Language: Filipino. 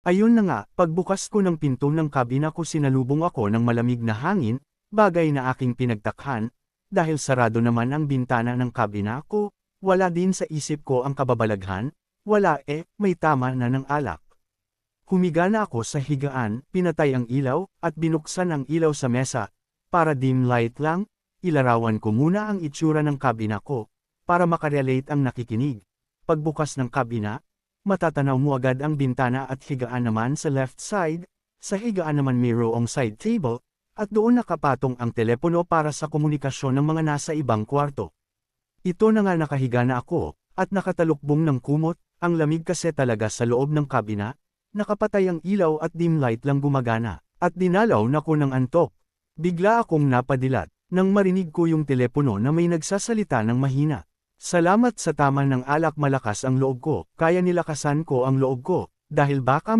Ayun na nga, pagbukas ko ng pinto ng kabina ko sinalubong ako ng malamig na hangin, bagay na aking pinagtakhan, dahil sarado naman ang bintana ng kabina ko, wala din sa isip ko ang kababalaghan, may tama na ng alak. Humiga na ako sa higaan, pinatay ang ilaw, at binuksan ang ilaw sa mesa, para dim light lang, ilarawan ko muna ang itsura ng kabina ko, para makarelate ang nakikinig. Pagbukas ng kabina, matatanaw mo agad ang bintana at higaan naman sa left side, sa higaan naman mayroong side table, at doon nakapatong ang telepono para sa komunikasyon ng mga nasa ibang kwarto. Ito na nga nakahiga na ako, at nakatalukbong ng kumot, ang lamig kasi talaga sa loob ng kabina, nakapatay ang ilaw at dim light lang gumagana, at dinalaw na ko ng antok. Bigla akong napadilat, nang marinig ko yung telepono na may nagsasalita ng mahina. Salamat sa tama ng alak malakas ang loob ko, kaya nilakasan ko ang loob ko, dahil baka may